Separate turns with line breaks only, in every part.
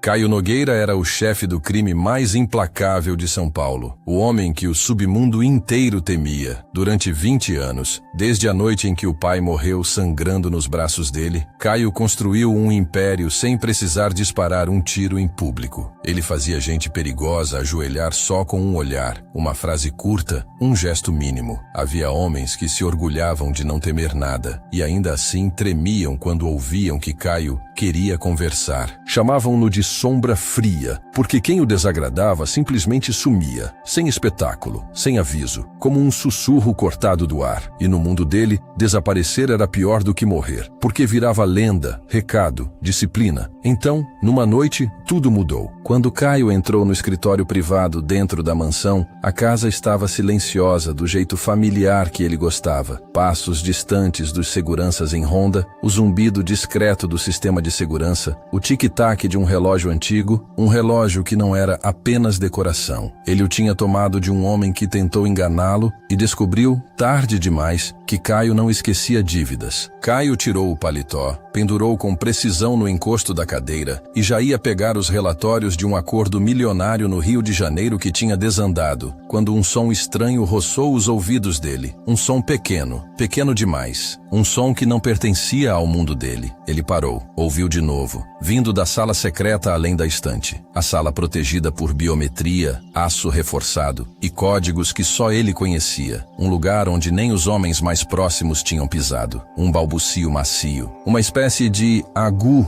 Caio Nogueira era o chefe do crime mais implacável de São Paulo, o homem que o submundo inteiro temia. Durante 20 anos, desde a noite em que o pai morreu sangrando nos braços dele, Caio construiu um império sem precisar disparar um tiro em público. Ele fazia gente perigosa ajoelhar só com um olhar, uma frase curta, um gesto mínimo. Havia homens que se orgulhavam de não temer nada, e ainda assim tremiam quando ouviam que Caio queria conversar. Chamavam-no de sombra fria, porque quem o desagradava simplesmente sumia, sem espetáculo, sem aviso, como um sussurro cortado do ar. E no mundo dele, desaparecer era pior do que morrer, porque virava lenda, recado, disciplina. Então, numa noite, tudo mudou. Quando Caio entrou no escritório privado dentro da mansão, a casa estava silenciosa do jeito familiar que ele gostava. Passos distantes dos seguranças em ronda, o zumbido discreto do sistema de segurança, o tic-tac de um relógio antigo, um relógio que não era apenas decoração. Ele o tinha tomado de um homem que tentou enganá-lo e descobriu, tarde demais, que Caio não esquecia dívidas. Caio tirou o paletó, pendurou com precisão no encosto da cadeira e já ia pegar os relatórios de um acordo milionário no Rio de Janeiro que tinha desandado, quando um som estranho roçou os ouvidos dele. Um som pequeno, pequeno demais. Um som que não pertencia ao mundo dele. Ele parou, ouviu de novo, vindo da sala secreta além da estante. A sala protegida por biometria, aço reforçado e códigos que só ele conhecia. Um lugar onde nem os homens mais próximos tinham pisado. Um balbucio macio. Uma espécie de agu,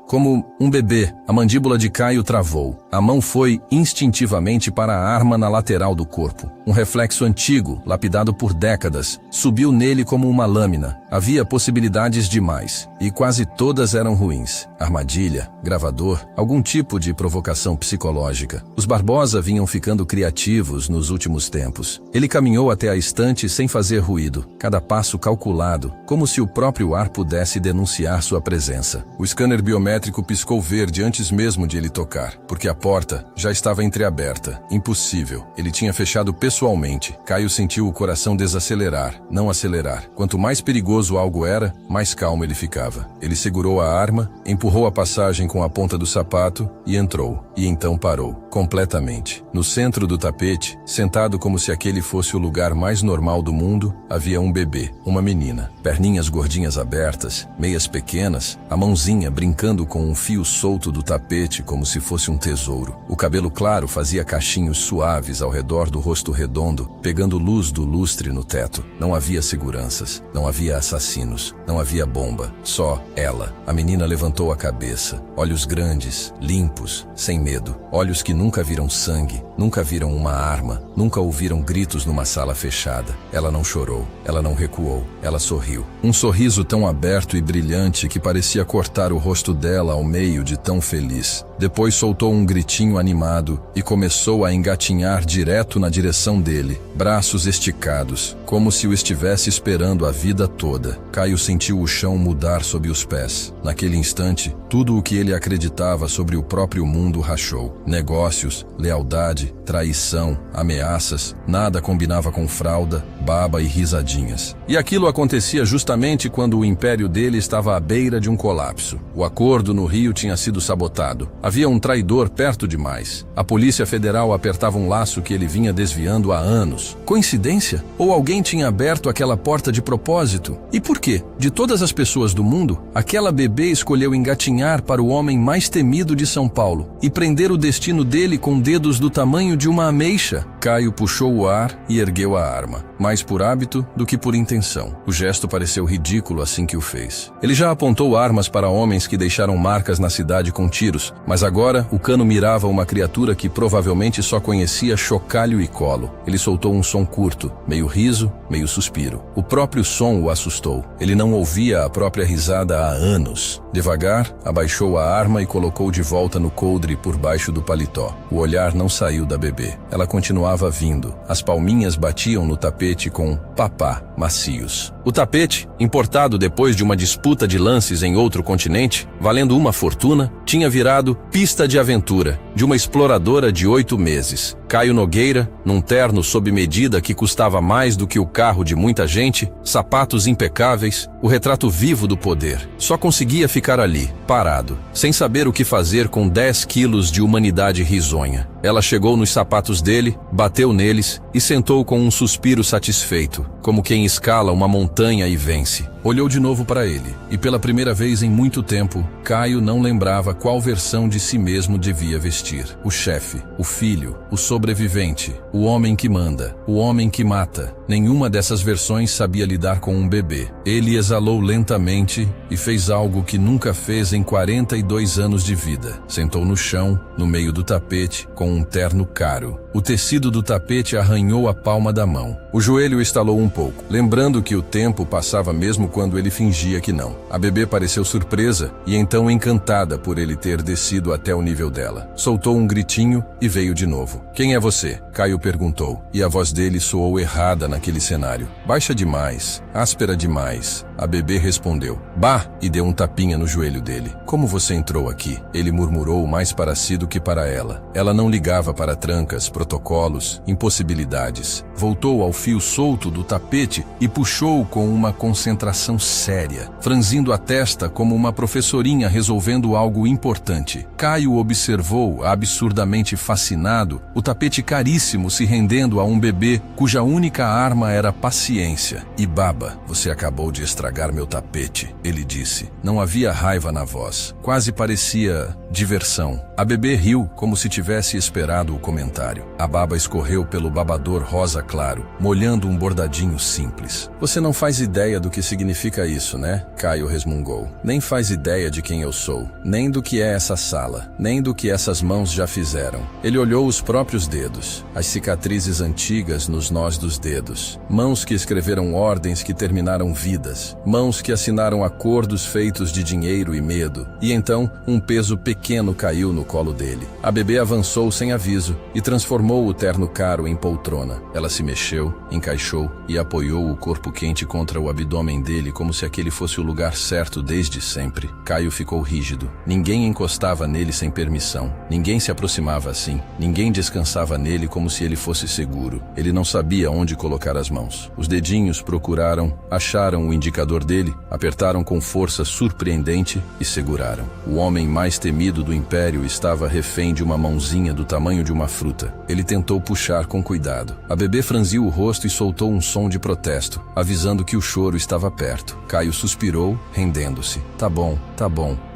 como um bebê. A mandíbula de Caio travou. A mão foi instintivamente para a arma na lateral do corpo. Um reflexo antigo, lapidado por décadas, subiu nele como uma lâmina. Havia possibilidades demais, e quase todas eram ruins. Armadilha, gravador, algum tipo de provocação psicológica. Os Barbosa vinham ficando criativos nos últimos tempos. Ele caminhou até a estante sem fazer ruído, cada passo calculado, como se o próprio ar pudesse denunciar sua presença. O scanner biométrico piscou verde antes mesmo de ele tocar, porque a porta já estava entreaberta. Impossível. Ele tinha fechado pessoalmente. Caio sentiu o coração desacelerar, não acelerar. Quanto mais perigoso algo era, mais calmo ele ficava. Ele segurou a arma, empurrou a passagem com a ponta do sapato e entrou. E então parou, completamente. No centro do tapete, sentado como se aquele fosse o lugar mais normal do mundo, havia um bebê, uma menina. Perninhas gordinhas abertas, meias pequenas, a mãozinha brincando com um fio solto do tapete como se fosse um tesouro. O cabelo claro fazia cachinhos suaves ao redor do rosto redondo, pegando luz do lustre no teto. Não havia seguranças, não havia assassinos, não havia bomba, só ela. A menina levantou a cabeça, olhos grandes, limpos, sem medo, olhos que nunca viram sangue, nunca viram uma arma, nunca ouviram gritos numa sala fechada. Ela não chorou, ela não recuou, ela sorriu. Um sorriso tão aberto e brilhante que parecia cortar o rosto dela ao meio de tão feliz. Depois soltou um gritinho animado e começou a engatinhar direto na direção dele, braços esticados, como se o estivesse esperando a vida toda. Caio sentiu o chão mudar sob os pés. Naquele instante, tudo o que ele acreditava sobre o próprio mundo rachou. Negócios, lealdade, traição, ameaças, nada combinava com fralda, baba e risadinhas. E aquilo acontecia justamente quando o império dele estava à beira de um colapso. O acordo no Rio tinha sido sabotado. Havia um traidor perto demais. A Polícia Federal apertava um laço que ele vinha desviando há anos. Coincidência? Ou alguém tinha aberto aquela porta de propósito? E por quê? De todas as pessoas do mundo, aquela bebê escolheu engatinhar para o homem mais temido de São Paulo e prender o destino dele com dedos do tamanho de uma ameixa. Caio puxou o ar e ergueu a arma, mais por hábito do que por intenção. O gesto pareceu ridículo assim que o fez. Ele já apontou armas para homens que deixaram marcas na cidade com tiros, mas agora o cano mirava uma criatura que provavelmente só conhecia chocalho e colo. Ele soltou um som curto, meio riso, meio suspiro. O próprio som o assustou. Ele não ouvia a própria risada há anos. Devagar, abaixou a arma e colocou de volta no coldre por baixo do paletó. O olhar não saiu da bebê. Ela continuava vindo. As palminhas batiam no tapete com papá macios. O tapete, importado depois de uma disputa de lances em outro continente, valendo uma fortuna, tinha virado pista de aventura. de uma exploradora de 8 meses. Caio Nogueira, num terno sob medida que custava mais do que o carro de muita gente, sapatos impecáveis, o retrato vivo do poder. Só conseguia ficar ali, parado, sem saber o que fazer com 10 quilos de humanidade risonha. Ela chegou nos sapatos dele, bateu neles e sentou com um suspiro satisfeito, como quem escala uma montanha e vence. Olhou de novo para ele, e pela primeira vez em muito tempo, Caio não lembrava qual versão de si mesmo devia vestir. O chefe, o filho, o sobrevivente, o homem que manda, o homem que mata. Nenhuma dessas versões sabia lidar com um bebê. Ele exalou lentamente e fez algo que nunca fez em 42 anos de vida. Sentou no chão, no meio do tapete, com um terno caro. O tecido do tapete arranhou a palma da mão. O joelho estalou um pouco, lembrando que o tempo passava mesmo quando ele fingia que não. A bebê pareceu surpresa e então encantada por ele ter descido até o nível dela. Soltou um gritinho e veio de novo. "Quem é você?" Caio perguntou, e a voz dele soou errada naquele cenário. "Baixa demais, áspera demais." A bebê respondeu, "Bah!" e deu um tapinha no joelho dele. "Como você entrou aqui?" Ele murmurou mais para si do que para ela. Ela não ligava para trancas, protocolos, impossibilidades. Voltou ao fio solto do tapete e puxou com uma concentração séria, franzindo a testa como uma professorinha resolvendo algo importante. Caio observou, absurdamente fascinado, o tapete caríssimo se rendendo a um bebê cuja única arma era paciência. "E baba, você acabou de estragar meu tapete", ele disse. Não havia raiva na voz, quase parecia diversão. A bebê riu como se tivesse esperado o comentário. A baba escorreu pelo babador rosa claro, molhando um bordadinho simples. "Você não faz ideia do que significa isso, né?" Caio resmungou. "Nem faz ideia de quem eu sou, nem do que é essa sala, nem do que essas mãos já fizeram." Ele olhou os próprios dedos, as cicatrizes antigas nos nós dos dedos. Mãos que escreveram ordens que terminaram vidas. Mãos que assinaram acordos feitos de dinheiro e medo. E então, um peso pequeno caiu no colo dele. A bebê avançou sem aviso e transformou o terno caro em poltrona. Ela se mexeu, encaixou e apoiou o corpo quente contra o abdômen dele como se aquele fosse o lugar certo desde sempre. Caio ficou rígido. Ninguém encostava nele sem permissão. Ninguém se aproximava assim. Ninguém descansava nele como se ele fosse seguro. Ele não sabia onde colocar as mãos. Os dedinhos procuraram, acharam o indicador dele, apertaram com força surpreendente e seguraram. O homem mais temido do império estava refém de uma mãozinha do tamanho de uma fruta. Ele tentou puxar com cuidado. A bebê franziu o rosto e soltou um som de protesto, avisando que o choro estava perto. Caio suspirou, rendendo-se. Tá bom,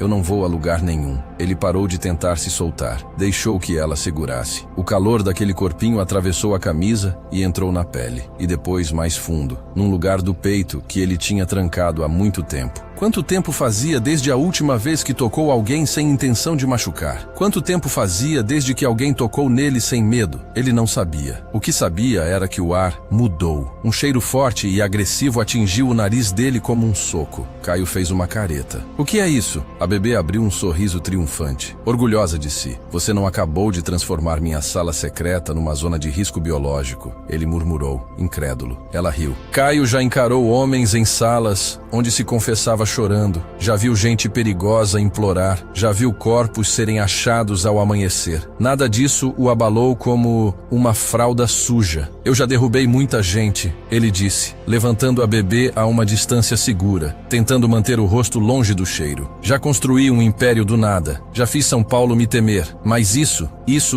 eu não vou a lugar nenhum." Ele parou de tentar se soltar. Deixou que ela segurasse. O calor daquele corpinho atravessou a camisa e entrou na pele. E depois mais fundo, num lugar do peito que ele tinha trancado há muito tempo. Quanto tempo fazia desde a última vez que tocou alguém sem intenção de machucar? Quanto tempo fazia desde que alguém tocou nele sem medo? Ele não sabia. O que sabia era que o ar mudou. Um cheiro forte e agressivo atingiu o nariz dele como um soco. Caio fez uma careta. "O que é isso?" A bebê abriu um sorriso triunfante, orgulhosa de si. "Você não acabou de transformar minha sala secreta numa zona de risco biológico?" Ele murmurou, incrédulo. Ela riu. Caio já encarou homens em salas onde se confessava chorando. Já viu gente perigosa implorar. Já viu corpos serem achados ao amanhecer. Nada disso o abalou como uma fralda suja. "Eu já derrubei muita gente", ele disse, levantando a bebê a uma distância segura, tentando manter o rosto longe do cheiro. "Já construí um império do nada. Já fiz São Paulo me temer. Mas isso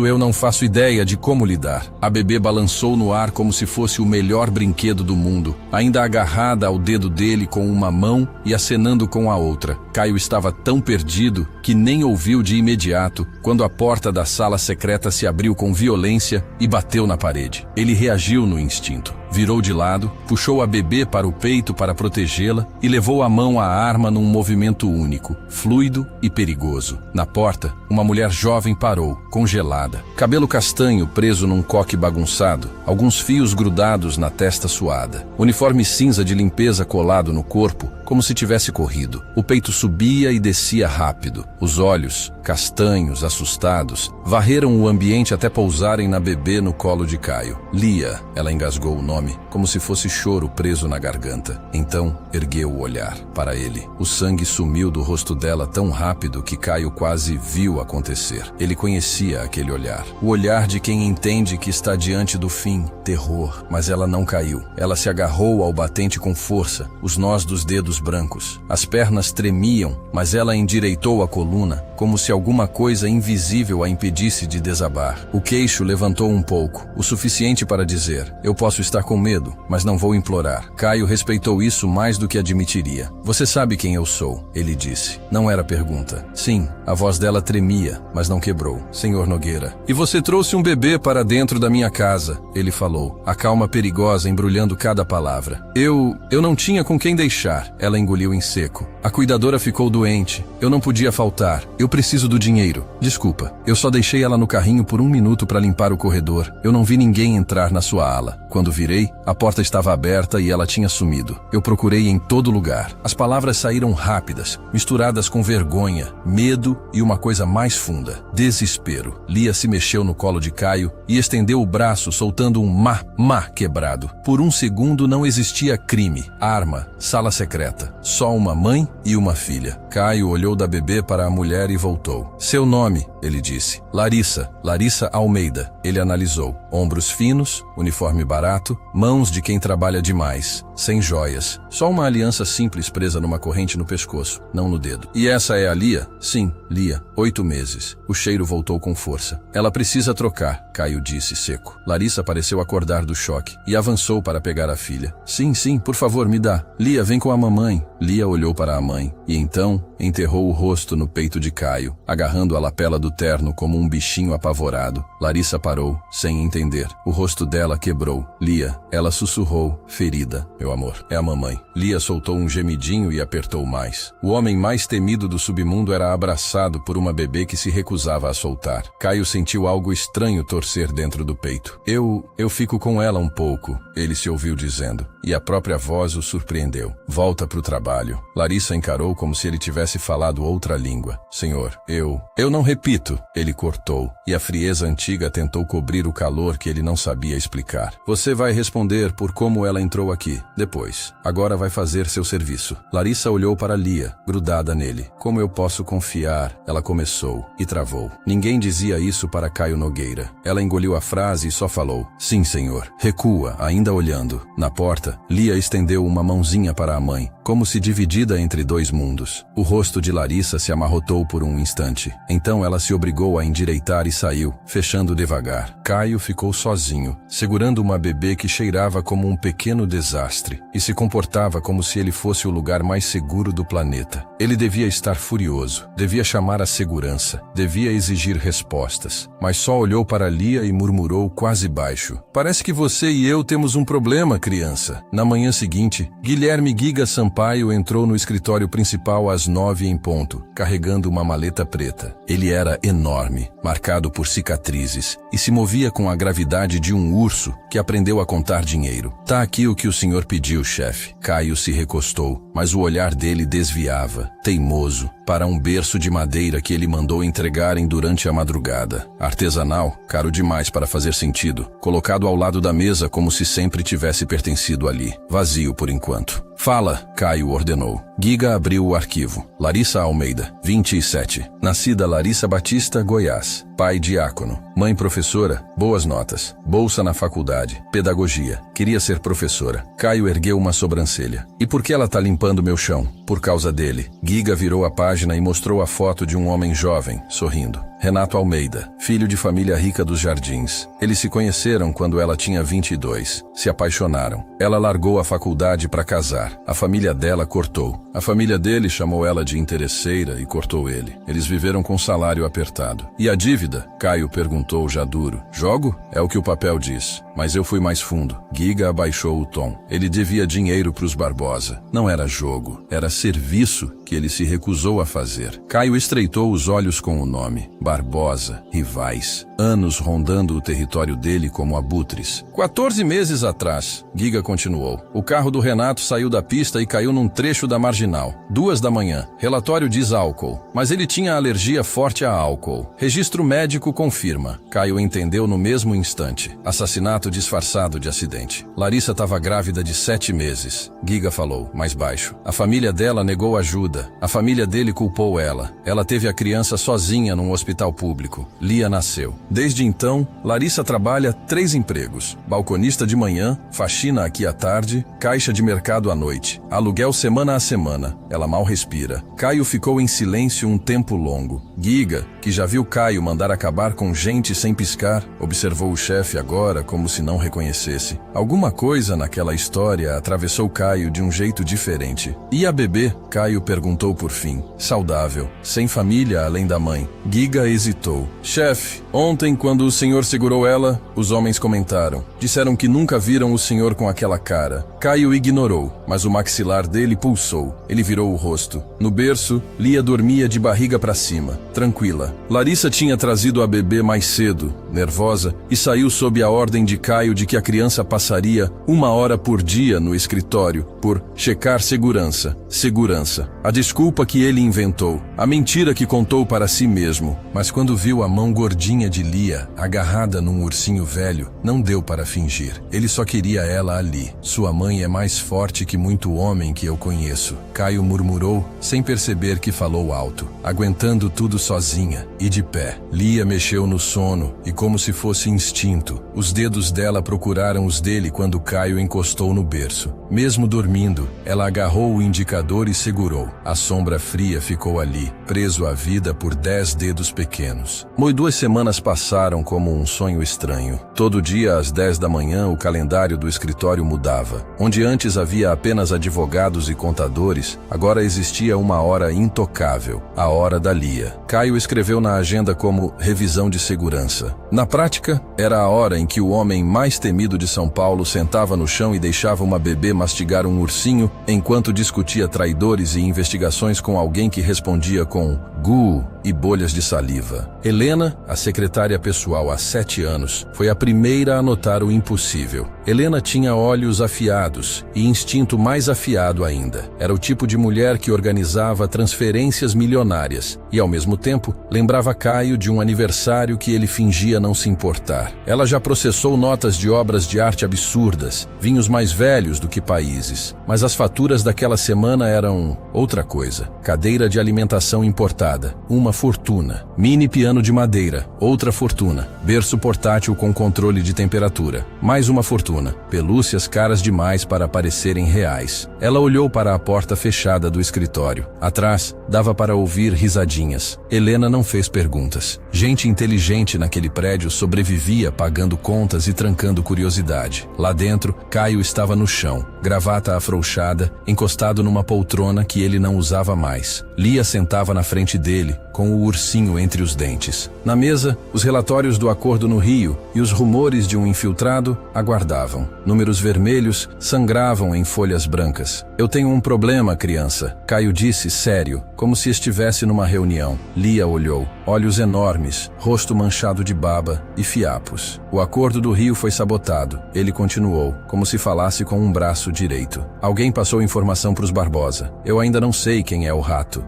eu não faço ideia de como lidar." A bebê balançou no ar como se fosse o melhor brinquedo do mundo, ainda agarrada ao dedo dele com uma mão e acenando com a outra. Caio estava tão perdido que nem ouviu de imediato quando a porta da sala secreta se abriu com violência e bateu na parede. Ele reagiu no instinto. Virou de lado, puxou a bebê para o peito para protegê-la e levou a mão à arma num movimento único, fluido e perigoso. Na porta, uma mulher jovem parou, congelada. Cabelo castanho preso num coque bagunçado, alguns fios grudados na testa suada. Uniforme cinza de limpeza colado no corpo, como se tivesse corrido. O peito subia e descia rápido. Os olhos, castanhos, assustados, varreram o ambiente até pousarem na bebê no colo de Caio. "Lia", ela engasgou o nome nome, como se fosse choro preso na garganta. Então, ergueu o olhar para ele. O sangue sumiu do rosto dela tão rápido que Caio quase viu acontecer. Ele conhecia aquele olhar. O olhar de quem entende que está diante do fim. Terror. Mas ela não caiu. Ela se agarrou ao batente com força, os nós dos dedos brancos. As pernas tremiam, mas ela endireitou a coluna, como se alguma coisa invisível a impedisse de desabar. O queixo levantou um pouco, o suficiente para dizer: eu posso estar com medo, mas não vou implorar. Caio respeitou isso mais do que admitiria. Você sabe quem eu sou, ele disse. Não era pergunta. Sim, a voz dela tremia, mas não quebrou. Senhor Nogueira. E você trouxe um bebê para dentro da minha casa, ele falou, a calma perigosa embrulhando cada palavra. Eu não tinha com quem deixar, ela engoliu em seco. A cuidadora ficou doente. Eu não podia faltar. Eu preciso do dinheiro. Desculpa, eu só deixei ela no carrinho por 1 minuto para limpar o corredor. Eu não vi ninguém entrar na sua ala. Quando virei, a porta estava aberta e ela tinha sumido. Eu procurei em todo lugar. As palavras saíram rápidas, misturadas com vergonha, medo e uma coisa mais funda: desespero. Lia se mexeu no colo de Caio e estendeu o braço, soltando um má quebrado. Por 1 segundo não existia crime, arma, sala secreta. Só uma mãe e uma filha. Caio olhou da bebê para a mulher e voltou. Seu nome, ele disse. Larissa Almeida. Ele analisou. Ombros finos, uniforme barato, mãos de quem trabalha demais, sem joias. Só uma aliança simples presa numa corrente no pescoço, não no dedo. E essa é a Lia? Sim, Lia. 8 meses. O cheiro voltou com força. Ela precisa trocar, Caio disse seco. Larissa pareceu acordar do choque e avançou para pegar a filha. Sim, por favor, me dá. Lia, vem com a mamãe. Lia olhou para a mãe e então enterrou o rosto no peito de Caio, agarrando a lapela do terno como um bichinho apavorado. Larissa parou, sem entender. O rosto dela quebrou. Lia, ela sussurrou, ferida. Meu amor, é a mamãe. Lia soltou um gemidinho e apertou mais. O homem mais temido do submundo era abraçado por uma bebê que se recusava a soltar. Caio sentiu algo estranho torcer dentro do peito. Eu fico com ela um pouco, ele se ouviu dizendo, e a própria voz o surpreendeu. Volta pro trabalho. Larissa encarou como se ele tivesse falado outra língua. Senhor, eu não repito, ele cortou, e a frieza antiga tentou cobrir o calor que ele não sabia explicar. Você vai responder por como ela entrou aqui, depois. Agora vai fazer seu serviço. Larissa olhou para Lia, grudada nele. Como eu posso confiar? Ela começou, e travou. Ninguém dizia isso para Caio Nogueira. Ela engoliu a frase e só falou, sim, senhor. Recua, ainda olhando. Na porta, Lia estendeu uma mãozinha para a mãe, como se dividida entre 2 mundos. O rosto de Larissa se amarrotou por um instante. Então ela se obrigou a endireitar e saiu, fechando devagar. Caio ficou sozinho, segurando uma bebê que cheirava como um pequeno desastre e se comportava como se ele fosse o lugar mais seguro do planeta. Ele devia estar furioso, devia chamar a segurança, devia exigir respostas, mas só olhou para Lia e murmurou quase baixo. Parece que você e eu temos um problema, criança. Na manhã seguinte, Guilherme Giga Sampaio entrou no escritório principal às 9 em ponto, carregando uma maleta preta. Ele era enorme, marcado por cicatrizes, e se movia com a gravidade de um urso que aprendeu a contar dinheiro. Tá aqui o que o senhor pediu, chefe. Caio se recostou, mas o olhar dele desviava, teimoso, para um berço de madeira que ele mandou entregarem durante a madrugada. Artesanal, caro demais para fazer sentido, colocado ao lado da mesa como se sempre tivesse pertencido ali. Vazio por enquanto. Fala, Caio ordenou. Giga abriu o arquivo. Larissa Almeida, 27. Nascida Larissa Batista, Goiás. Pai diácono. Mãe professora, boas notas. Bolsa na faculdade. Pedagogia. Queria ser professora. Caio ergueu uma sobrancelha. E por que ela tá limpando meu chão? Por causa dele. Giga virou a página e mostrou a foto de um homem jovem, sorrindo. Renato Almeida, filho de família rica dos Jardins. Eles se conheceram quando ela tinha 22. Se apaixonaram. Ela largou a faculdade para casar. A família dela cortou. A família dele chamou ela de interesseira e cortou ele. Eles viveram com salário apertado. E a dívida? Caio perguntou já duro. Jogo? É o que o papel diz. Mas eu fui mais fundo. Giga abaixou o tom. Ele devia dinheiro pros Barbosa. Não era jogo. Era serviço que que ele se recusou a fazer. Caio estreitou os olhos com o nome. Barbosa, rivais, anos rondando o território dele como abutres. 14 meses atrás, Giga continuou. O carro do Renato saiu da pista e caiu num trecho da marginal. 2 da manhã. Relatório diz álcool, mas ele tinha alergia forte a álcool. Registro médico confirma. Caio entendeu no mesmo instante. Assassinato disfarçado de acidente. Larissa estava grávida de 7 meses. Giga falou, mais baixo. A família dela negou ajuda. A família dele culpou ela. Ela teve a criança sozinha num hospital público. Lia nasceu. Desde então, Larissa trabalha 3 empregos. Balconista de manhã, faxina aqui à tarde, caixa de mercado à noite. Aluguel semana a semana. Ela mal respira. Caio ficou em silêncio um tempo longo. Giga, que já viu Caio mandar acabar com gente sem piscar, observou o chefe agora como se não reconhecesse. Alguma coisa naquela história atravessou Caio de um jeito diferente. E a bebê? Caio perguntou por fim. Saudável, sem família além da mãe. Giga hesitou. Chefe, ontem quando o senhor segurou ela, os homens comentaram. Disseram que nunca viram o senhor com aquela cara. Caio ignorou, mas o maxilar dele pulsou. Ele virou o rosto. No berço, Lia dormia de barriga para cima, tranquila. Larissa tinha trazido a bebê mais cedo, nervosa, e saiu sob a ordem de Caio de que a criança passaria 1 hora por dia no escritório, por checar segurança. Segurança. A desculpa que ele inventou, a mentira que contou para si mesmo. Mas quando viu a mão gordinha de Lia, agarrada num ursinho velho, não deu para fingir. Ele só queria ela ali. Sua mãe é mais forte que muito homem que eu conheço. Caio murmurou, sem perceber que falou alto, aguentando tudo sozinha, e de pé. Lia mexeu no sono, e como se fosse instinto, os dedos dela procuraram os dele quando Caio encostou no berço. Mesmo dormindo, ela agarrou o indicador e segurou. A sombra fria ficou ali, preso à vida por 10 dedos pequenos. 2 semanas passaram como um sonho estranho. Todo dia às 10 da manhã o calendário do escritório mudava. Onde antes havia apenas advogados e contadores, agora existia uma hora intocável, a hora da Lia. Caio escreveu na agenda como revisão de segurança. Na prática, era a hora em que o homem mais temido de São Paulo sentava no chão e deixava uma bebê mastigar um ursinho enquanto discutia traidores e investigações com alguém que respondia com gu e bolhas de saliva. Helena, a secretária pessoal há 7 anos, foi a primeira a notar o impossível. Helena tinha olhos afiados e instinto mais afiado ainda. Era o tipo de mulher que organizava transferências milionárias e, ao mesmo tempo, lembrava Caio de um aniversário que ele fingia não se importar. Ela já processou notas de obras de arte absurdas, vinhos mais velhos do que países. Mas as faturas daquela semana eram outra coisa. Cadeira de alimentação importada, uma fortuna. Mini piano de madeira, outra fortuna. Berço portátil com controle de temperatura, mais uma fortuna. Pelúcias caras demais para parecerem reais. Ela olhou para a porta fechada do escritório. Atrás, dava para ouvir risadinhas. Helena não fez perguntas. Gente inteligente naquele prédio sobrevivia pagando contas e trancando curiosidade. Lá dentro, Caio estava no chão, gravata afrouxada, encostado numa poltrona que ele não usava mais. Lia sentava na frente dele, com o ursinho entre os dentes. Na mesa, os relatórios do acordo no Rio e os rumores de um infiltrado aguardavam. Números vermelhos sangravam em folhas brancas. Eu tenho um problema, criança, Caio disse, sério, como se estivesse numa reunião. Lia olhou. Olhos enormes, rosto manchado de baba e fiapos. O acordo do Rio foi sabotado. Ele continuou, como se falasse com um braço direito. Alguém passou informação para os Barbosa. Eu ainda não sei quem é o rato.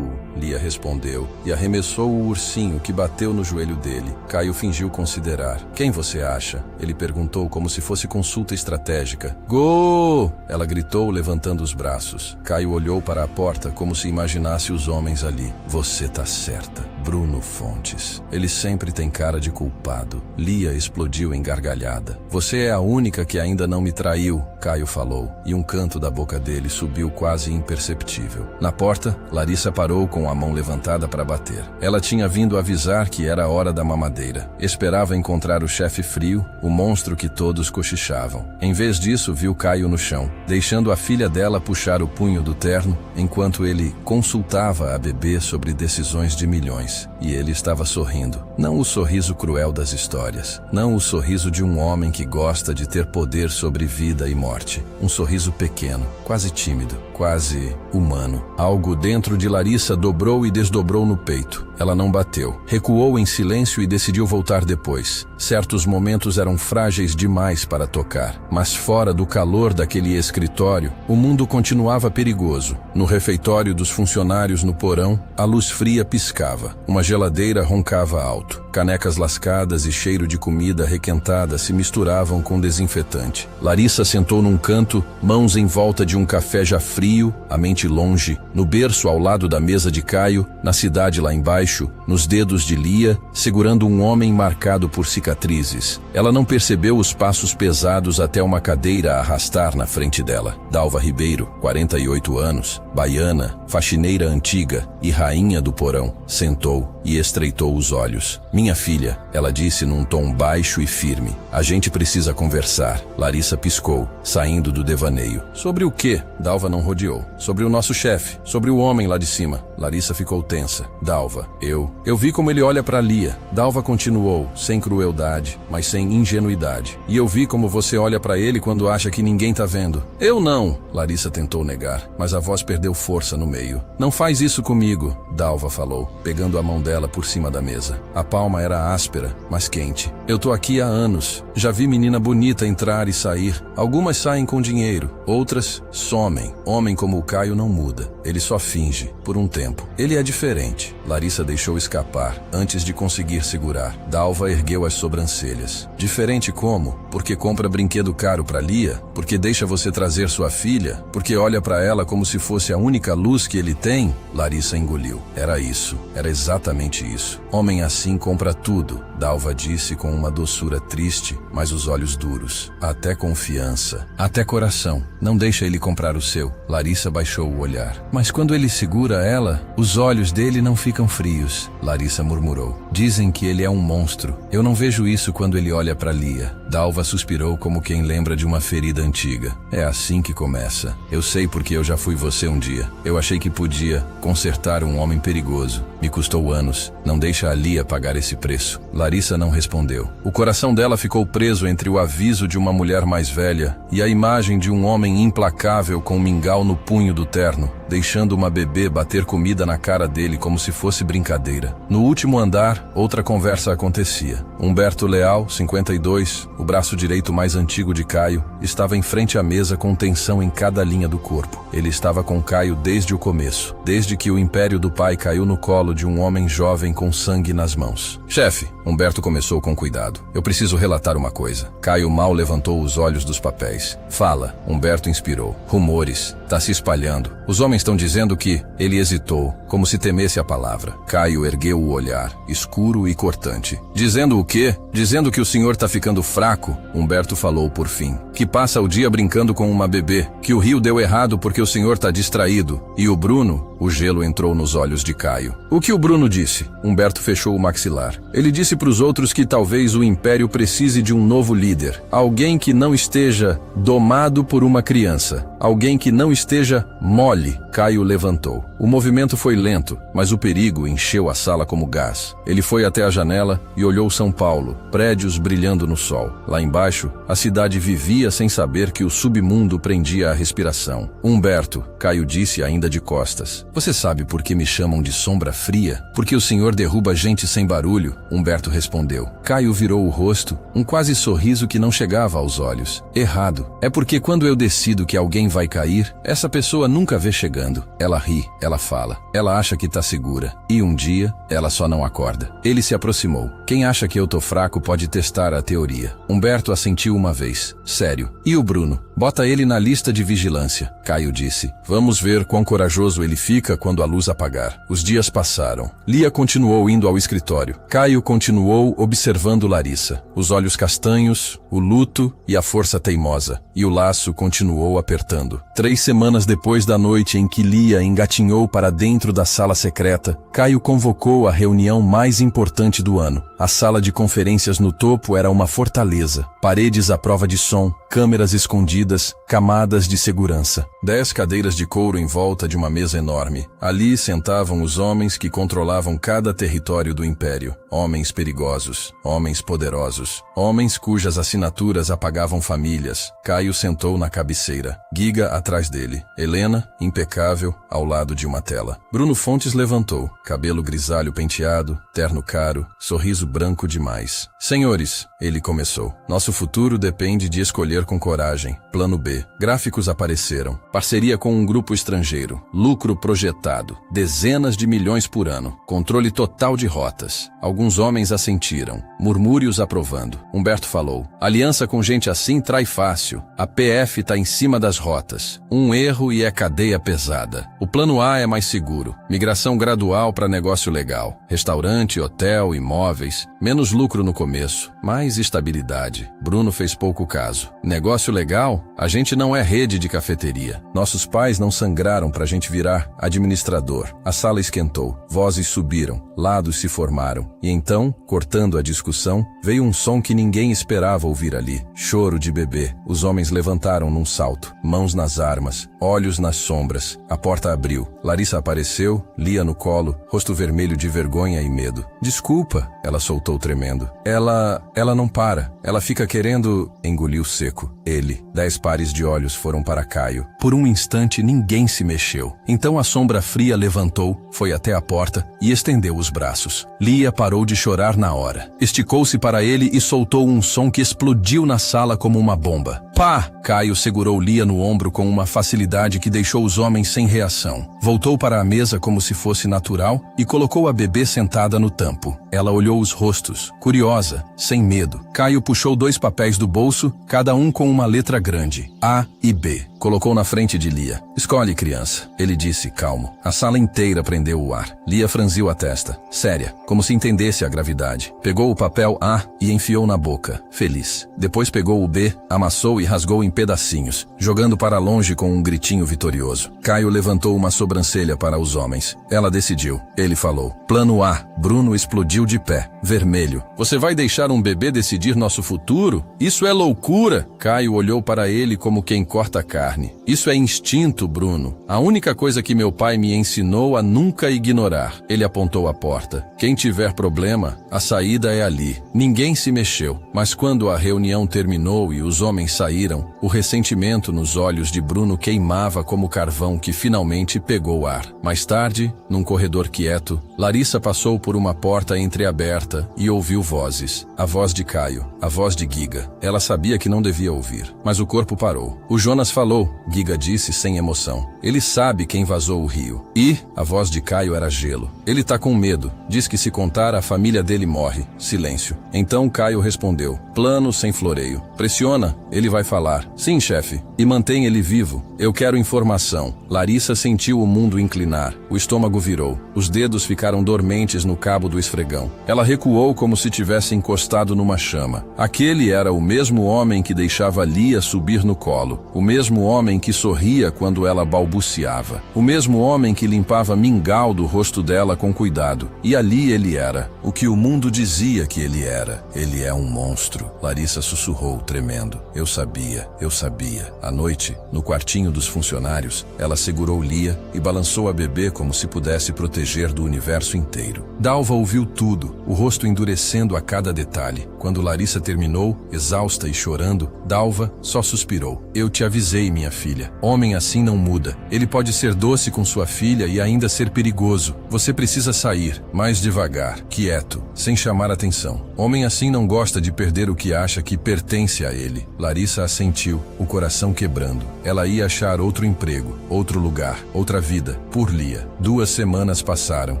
Lia respondeu e arremessou o ursinho que bateu no joelho dele. Caio fingiu considerar. Quem você acha? Ele perguntou como se fosse consulta estratégica. Gol! Ela gritou, levantando os braços. Caio olhou para a porta como se imaginasse os homens ali. Você tá certa. Bruno Fontes. Ele sempre tem cara de culpado. Lia explodiu em gargalhada. Você é a única que ainda não me traiu, Caio falou, e um canto da boca dele subiu quase imperceptível. Na porta, Larissa parou com a mão levantada para bater. Ela tinha vindo avisar que era a hora da mamadeira. Esperava encontrar o chefe frio, o monstro que todos cochichavam. Em vez disso, viu Caio no chão, deixando a filha dela puxar o punho do terno, enquanto ele consultava a bebê sobre decisões de milhões. E ele estava sorrindo. sorrindo. Não o sorriso cruel das histórias. Não o sorriso de um homem que gosta de ter poder sobre vida e morte. Um sorriso pequeno, quase tímido, quase humano. Algo dentro de Larissa dobrou e desdobrou no peito. Ela não bateu. Recuou em silêncio e decidiu voltar depois. Certos momentos eram frágeis demais para tocar. Mas fora do calor daquele escritório, o mundo continuava perigoso. No refeitório dos funcionários no porão, a luz fria piscava. Uma geladeira roncava alto. Canecas lascadas e cheiro de comida requentada se misturavam com desinfetante. Larissa sentou num canto, mãos em volta de um café já frio, a mente longe, no berço ao lado da mesa de Caio, na cidade lá embaixo, nos dedos de Lia, segurando um homem marcado por cicatrizes. Ela não percebeu os passos pesados até uma cadeira a arrastar na frente dela. Dalva Ribeiro, 48 anos, baiana, faxineira antiga e rainha do porão, sentou e estreitou os olhos. "Minha filha", ela disse num tom baixo e firme. "A gente precisa conversar." Larissa piscou, saindo do devaneio. "Sobre o quê?" Dalva não rodeou. "Sobre o nosso chefe, sobre o homem lá de cima." Larissa ficou tensa. "Dalva, eu vi como ele olha para Lia." Dalva continuou, sem crueldade, mas sem ingenuidade. "E eu vi como você olha para ele quando acha que ninguém tá vendo." "Eu não." Larissa tentou negar, mas a voz perdeu força no meio. "Não faz isso comigo", Dalva falou, pegando a mão dela por cima da mesa. A palma era áspera, mas quente. "Eu tô aqui há anos. Já vi menina bonita entrar e sair. Algumas saem com dinheiro, outras somem. Homem como o Caio não muda. Ele só finge, por um tempo. Ele é diferente." Larissa deixou escapar, antes de conseguir segurar. Dalva ergueu as sobrancelhas. "Diferente como? Porque compra brinquedo caro pra Lia? Porque deixa você trazer sua filha? Porque olha pra ela como se fosse a única luz que ele tem?" Larissa engoliu. Era isso. Era exatamente isso. "Homem assim compra tudo", Dalva disse com uma doçura triste, mas os olhos duros. "Até confiança. Até coração. Não deixa ele comprar o seu." Larissa baixou o olhar. "Mas quando ele segura ela, os olhos dele não ficam frios." Larissa murmurou. "Dizem que ele é um monstro. Eu não vejo isso quando ele olha pra Lia." Dalva suspirou como quem lembra de uma ferida antiga. "É assim que começa. Eu sei porque eu já fui você um dia. Eu achei que podia consertar um homem perigoso. Me custou anos. Não deixa a Lia pagar esse preço." Larissa não respondeu. O coração dela ficou preso entre o aviso de uma mulher mais velha e a imagem de um homem implacável com um mingau no punho do terno, deixando uma bebê bater comida na cara dele como se fosse brincadeira. No último andar, outra conversa acontecia. Humberto Leal, 52, o braço direito mais antigo de Caio, estava em frente à mesa com tensão em cada linha do corpo. Ele estava com Caio desde o começo, desde que o império do pai caiu no colo de um homem jovem com sangue nas mãos. "Chefe", Humberto começou com cuidado, "eu preciso relatar uma coisa." Caio mal levantou os olhos dos papéis. "Fala", Humberto inspirou. "Rumores. Tá se espalhando. Os homens estão dizendo que..." Ele hesitou, como se temesse a palavra. Caio ergueu o olhar, escuro e cortante. "Dizendo o quê? Dizendo que o senhor tá ficando fraco?" Humberto falou por fim. "Que passa o dia brincando com uma bebê. Que o rio deu errado porque o senhor tá distraído. E o Bruno..." O gelo entrou nos olhos de Caio. "O que o Bruno disse?" Humberto fechou o maxilar. "Ele disse pros outros que talvez o império precise de um novo líder. Alguém que não esteja domado por uma criança. Alguém que não esteja mole." Caio levantou. O movimento foi lento, mas o perigo encheu a sala como gás. Ele foi até a janela e olhou São Paulo, prédios brilhando no sol. Lá embaixo, a cidade vivia sem saber que o submundo prendia a respiração. "Humberto", Caio disse ainda de costas. "Você sabe por que me chamam de sombra fria? Porque o senhor derruba gente sem barulho?" Humberto respondeu. Caio virou o rosto, um quase sorriso que não chegava aos olhos. "Errado. É porque quando eu decido que alguém vai cair, essa pessoa nunca vê chegando. Ela ri, ela fala, ela acha que tá segura. E um dia, ela só não acorda." Ele se aproximou. "Quem acha que eu tô fraco pode testar a teoria." Humberto assentiu uma vez. "Sério. E o Bruno? Bota ele na lista de vigilância." Caio disse. "Vamos ver quão corajoso ele fica quando a luz apagar." Os dias passaram. Lia continuou indo ao escritório. Caio continuou observando Larissa. Os olhos castanhos, o luto e a força teimosa. E o laço continuou apertando. 3 semanas depois da noite em que Lia engatinhou para dentro da sala secreta, Caio convocou a reunião mais importante do ano. A sala de conferências no topo era uma fortaleza. Paredes à prova de som, câmeras escondidas, camadas de segurança. 10 cadeiras de couro em volta de uma mesa enorme. Ali sentavam os homens que controlavam cada território do império. Homens perigosos, homens poderosos, homens cujas assinaturas apagavam famílias. Caio sentou na cabeceira, Giga atrás dele, Helena, impecável, ao lado de uma tela. Bruno Fontes levantou, cabelo grisalho penteado, terno caro, sorriso branco demais. Senhores, ele começou. Nosso futuro depende de escolher com coragem. Plano B. Gráficos apareceram. Parceria com um grupo estrangeiro. Lucro projetado. Dezenas de milhões por ano. Controle total de rotas. Alguns homens assentiram. Murmúrios aprovando. Humberto falou. Aliança com gente assim trai fácil. A PF tá em cima das rotas. Um erro e é cadeia pesada. O plano A é mais seguro. Migração gradual para negócio legal. Restaurante, hotel, imóveis. Menos lucro no começo. Mais estabilidade. Bruno fez pouco caso. Negócio legal? A gente não é rede de cafeteria. Nossos pais não sangraram pra gente virar administrador. A sala esquentou. Vozes subiram. Lados se formaram. E então, cortando a discussão, veio um som que ninguém esperava ouvir ali. Choro de bebê. Os homens levantaram num salto. Mãos nas armas. Olhos nas sombras. A porta abriu. Larissa apareceu, Lia no colo, rosto vermelho de vergonha e medo. Desculpa, ela soltou tremendo. Ela não para. Ela fica querendo... Engoliu seco. Ele. 10 pares de olhos foram para Caio. Por um instante ninguém se mexeu. Então a sombra fria levantou, foi até a porta e estendeu os braços. Lia parou de chorar na hora. Esticou-se para ele e soltou um som que explodiu na sala como uma bomba. Pá! Caio segurou Lia no ombro com uma facilidade que deixou os homens sem reação. Voltou para a mesa como se fosse natural e colocou a bebê sentada no tampo. Ela olhou os rostos, curiosa, sem medo. Caio puxou 2 papéis do bolso, cada um com uma letra grande, A e B. Colocou na frente de Lia. Escolhe, criança, ele disse, calmo. A sala inteira prendeu o ar. Lia franziu a testa, séria, como se entendesse a gravidade. Pegou o papel A e enfiou na boca, feliz. Depois pegou o B, amassou e rasgou em pedacinhos, jogando para longe com um gritinho vitorioso. Caio levantou uma sobrancelha para os homens. Ela decidiu. Ele falou. Plano A. Bruno explodiu de pé, vermelho. Você vai deixar um bebê decidir nosso futuro? Isso é loucura! Caio olhou para ele como quem corta carne. Isso é instinto, Bruno. A única coisa que meu pai me ensinou a nunca ignorar. Ele apontou a porta. Quem tiver problema, a saída é ali. Ninguém se mexeu, mas quando a reunião terminou e os homens saíram, o ressentimento nos olhos de Bruno queimava como carvão que finalmente pegou ar. Mais tarde, num corredor quieto, Larissa passou por uma porta entreaberta e ouviu vozes. A voz de Caio, a voz de Giga. Ela sabia que não devia ouvir, mas o corpo parou. O Jonas falou, Giga disse sem emoção. Ele sabe quem vazou o rio. E a voz de Caio era gelo. Ele tá com medo. Diz que se contar, a família dele morre. Silêncio. Então Caio respondeu. Plano sem floreio. Pressiona, ele vai falar. Sim, chefe. E mantém ele vivo. Eu quero informação. Larissa sentiu o mundo inclinar. O estômago virou. Os dedos ficaram dormentes no cabo do esfregão. Ela recuou como se tivesse encostado numa chama. Aquele era o mesmo homem que deixava Lia subir no colo. O mesmo homem que sorria quando ela balbuciava. O mesmo homem que limpava mingau do rosto dela com cuidado. E ali ele era. O que o mundo dizia que ele era. Ele é um monstro. Larissa sussurrou, tremendo. Eu sabia, eu sabia. À noite, no quartinho dos funcionários, ela segurou Lia e balançou a bebê como se pudesse proteger do universo inteiro. Dalva ouviu tudo, o rosto endurecendo a cada detalhe. Quando Larissa terminou, exausta e chorando, Dalva só suspirou. Eu te avisei, minha filha. Homem assim não muda. Ele pode ser doce com sua filha e ainda ser perigoso. Você precisa sair, mais devagar, quieto, sem chamar atenção. Homem assim não gosta de perder o que acha que pertence a ele. Larissa assentiu, o coração quebrando. Ela ia achar outro emprego, outro lugar, outra vida, por Lia. 2 semanas passaram.